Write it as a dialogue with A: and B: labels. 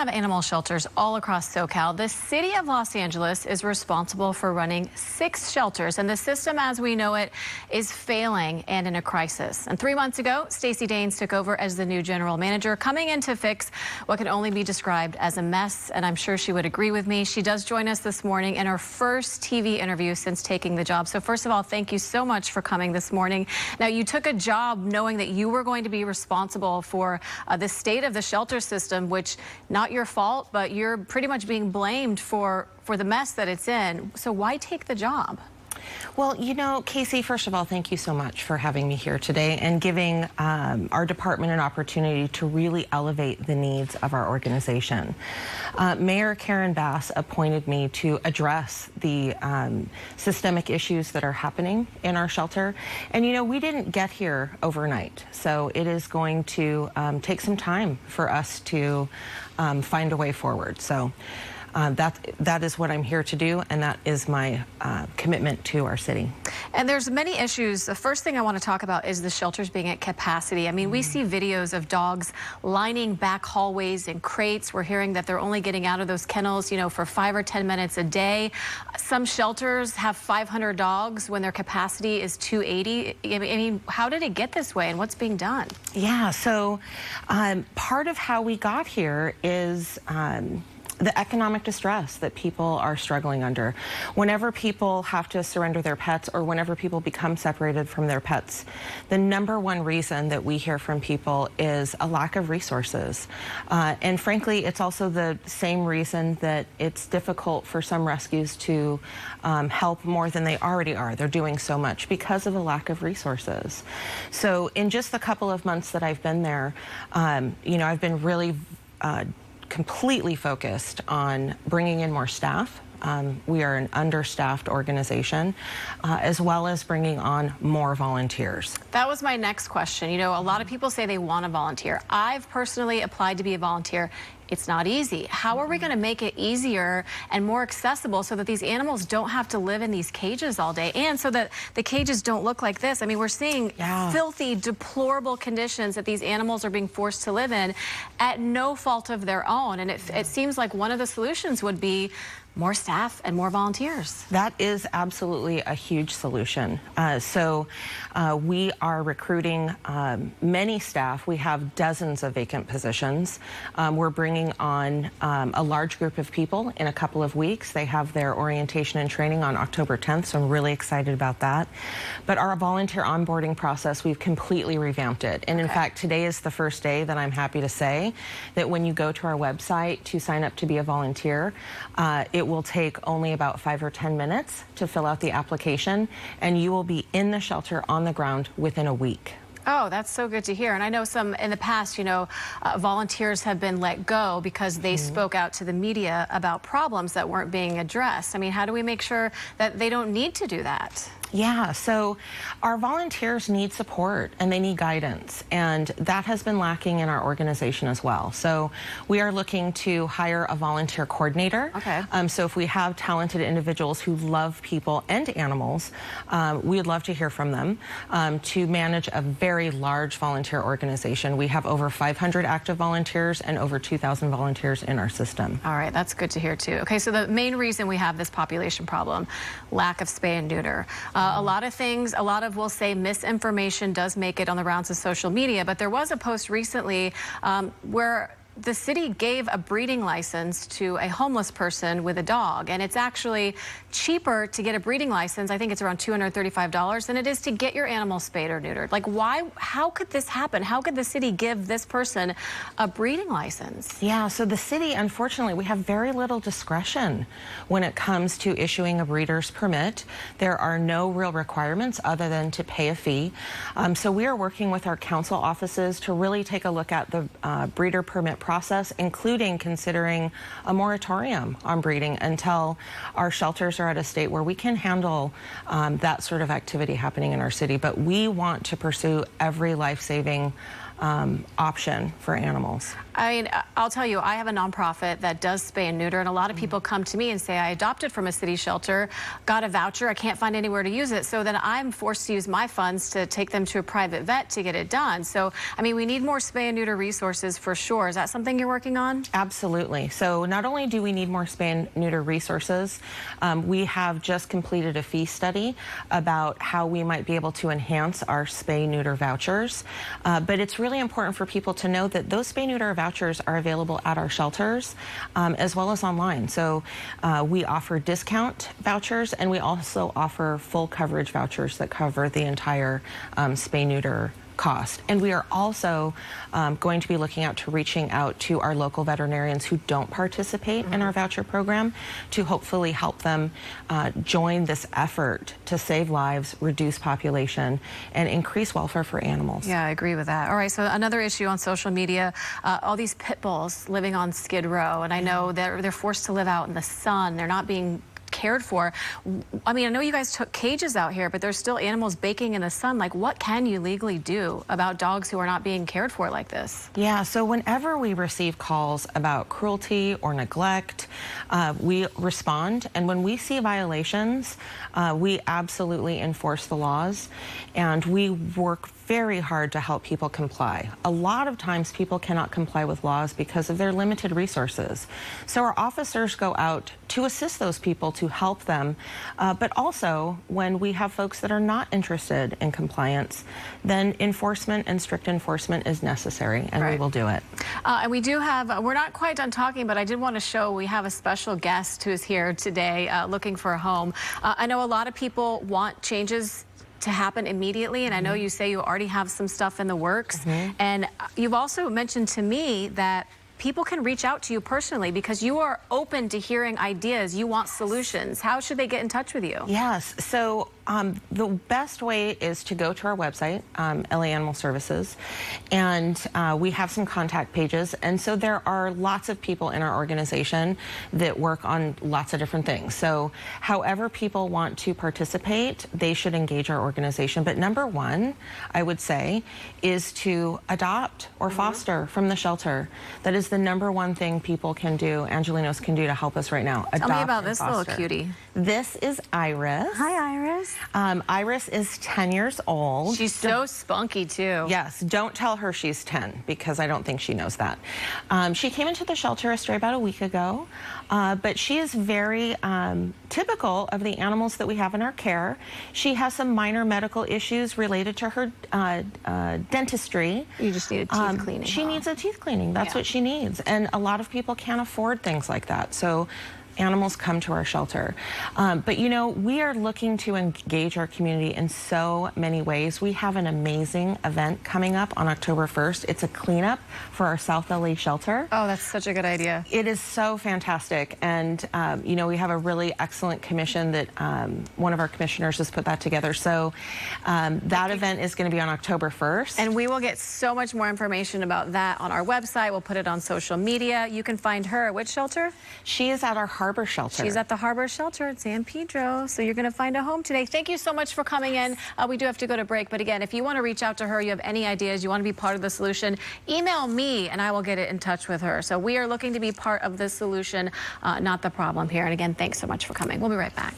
A: have animal shelters all across SoCal. The city of Los Angeles is responsible for running 6 shelters, and the system as we know it is failing and in a crisis. And 3 months ago, Stacey Daines took over as the new general manager, coming in to fix what can only be described as a mess. And I'm sure she would agree with me. She does join us this morning in her first TV interview since taking the job. So first of all, thank you so much for coming this morning. Now, you took a job knowing that you were going to be responsible for the state of the shelter system, which not your fault, but you're pretty much being blamed for the mess that it's in. So why take the job?
B: Well, you know, Casey, first of all, thank you so much for having me here today and giving our department an opportunity to really elevate the needs of our organization. Mayor Karen Bass appointed me to address the systemic issues that are happening in our shelter. And, you know, we didn't get here overnight, so it is going to take some time for us to find a way forward. So that is what I'm here to do, and that is my commitment to our city.
A: And there's many issues. The first thing I want to talk about is the shelters being at capacity. I mean, we see videos of dogs lining back hallways in crates. We're hearing that they're only getting out of those kennels, you know, for 5 or 10 minutes a day. Some shelters have 500 dogs when their capacity is 280. I mean, how did it get this way, and what's being done?
B: Yeah, so part of how we got here is the economic distress that people are struggling under. Whenever people have to surrender their pets, or whenever people become separated from their pets, the #1 reason that we hear from people is a lack of resources. And frankly, it's also the same reason that it's difficult for some rescues to help more than they already are. They're doing so much because of a lack of resources. So in just the couple of months that I've been there, you know, I've been really completely focused on bringing in more staff. We are an understaffed organization, as well as bringing on more volunteers.
A: That was my next question. You know, a lot of people say they want to volunteer. I've personally applied to be a volunteer. It's not easy. How are we going to make it easier and more accessible so that these animals don't have to live in these cages all day, and so that the cages don't look like this? I mean, we're seeing filthy, deplorable conditions that these animals are being forced to live in at no fault of their own. And it seems like one of the solutions would be more staff and more volunteers.
B: That is absolutely a huge solution. So we are recruiting many staff. We have dozens of vacant positions. We're bringing on a large group of people in a couple of weeks. They have their orientation and training on October 10th, so I'm really excited about that. But our volunteer onboarding process, we've completely revamped it. And in fact, today is the first day that I'm happy to say that when you go to our website to sign up to be a volunteer, it will take only about 5 or 10 minutes to fill out the application, and you will be in the shelter on the ground within a week.
A: Oh, that's so good to hear. And I know some in the past, you know, volunteers have been let go because they spoke out to the media about problems that weren't being addressed. I mean, how do we make sure that they don't need to do that?
B: Yeah, so our volunteers need support and they need guidance, and that has been lacking in our organization as well. So we are looking to hire a volunteer coordinator. So if we have talented individuals who love people and animals, we would love to hear from them to manage a very large volunteer organization. We have over 500 active volunteers and over 2,000 volunteers in our system.
A: All right, that's good to hear too. Okay, so the main reason we have this population problem, lack of spay and neuter. A lot of things, a lot of, we'll say, misinformation does make it on the rounds of social media, but there was a post recently where the city gave a breeding license to a homeless person with a dog, and it's actually cheaper to get a breeding license, I think it's around $235, than it is to get your animal spayed or neutered. Like, why, how could this happen? How could the city give this person a breeding license?
B: Yeah, so the city, unfortunately, we have very little discretion when it comes to issuing a breeder's permit. There are no real requirements other than to pay a fee. So we are working with our council offices to really take a look at the breeder permit process, including considering a moratorium on breeding until our shelters are at a state where we can handle that sort of activity happening in our city. But we want to pursue every life-saving option for animals.
A: I mean, I'll tell you, I have a nonprofit that does spay and neuter, and a lot of people come to me and say, I adopted from a city shelter, got a voucher, I can't find anywhere to use it, so then I'm forced to use my funds to take them to a private vet to get it done. So, I mean, we need more spay and neuter resources for sure. Is that something you're working on?
B: Absolutely. So not only do we need more spay and neuter resources, we have just completed a fee study about how we might be able to enhance our spay neuter vouchers. But it's really important for people to know that those spay neuter vouchers are available at our shelters as well as online. So we offer discount vouchers, and we also offer full coverage vouchers that cover the entire spay neuter cost. And we are also going to be looking out to reaching out to our local veterinarians who don't participate in our voucher program to hopefully help them join this effort to save lives, reduce population, and increase welfare for animals.
A: Yeah, I agree with that. All right, so another issue on social media, all these pit bulls living on Skid Row, and I know they're forced to live out in the sun. They're not being cared for. I mean, I know you guys took cages out here, but there's still animals baking in the sun. Like, what can you legally do about dogs who are not being cared for like this?
B: Yeah, so whenever we receive calls about cruelty or neglect, we respond. And when we see violations, we absolutely enforce the laws. And we work very hard to help people comply. A lot of times people cannot comply with laws because of their limited resources. So our officers go out to assist those people, to help them. But also, when we have folks that are not interested in compliance, then enforcement and strict enforcement is necessary, and we will do it.
A: And we do have, we're not quite done talking, but I did want to show we have a special guest who's here today looking for a home. I know a lot of people want changes to happen immediately, and I know you say you already have some stuff in the works, and you've also mentioned to me that people can reach out to you personally because you are open to hearing ideas. You want solutions. How should they get in touch with you?
B: Yes, so the best way is to go to our website, LA Animal Services, and we have some contact pages. And so there are lots of people in our organization that work on lots of different things. So however people want to participate, they should engage our organization. But number one, I would say, is to adopt or foster from the shelter. That is the number one thing people can do, Angelenos can do to help us right now.
A: Tell me about this little cutie.
B: This is Iris.
A: Hi, Iris.
B: Iris is 10 years old.
A: She's so spunky, too.
B: Yes, don't tell her she's 10, because I don't think she knows that. She came into the shelter a stray about a week ago, but she is very typical of the animals that we have in our care. She has some minor medical issues related to her dentistry.
A: You just need a teeth cleaning.
B: She needs a teeth cleaning. That's what she needs. And a lot of people can't afford things like that. So animals come to our shelter. But you know, we are looking to engage our community in so many ways. We have an amazing event coming up on October 1st. It's a cleanup for our South LA shelter.
A: Oh, that's such a good idea.
B: It is so fantastic. And you know, we have a really excellent commission that one of our commissioners has put that together. So that event is going to be on October 1st.
A: And we will get so much more information about that on our website. We'll put it on social media. You can find her at which shelter?
B: She is at our Harbor Shelter.
A: She's at the Harbor Shelter at San Pedro. So you're going to find a home today. Thank you so much for coming in. We do have to go to break. But again, if you want to reach out to her, you have any ideas, you want to be part of the solution, email me and I will get it in touch with her. So we are looking to be part of the solution, not the problem here. And again, thanks so much for coming. We'll be right back.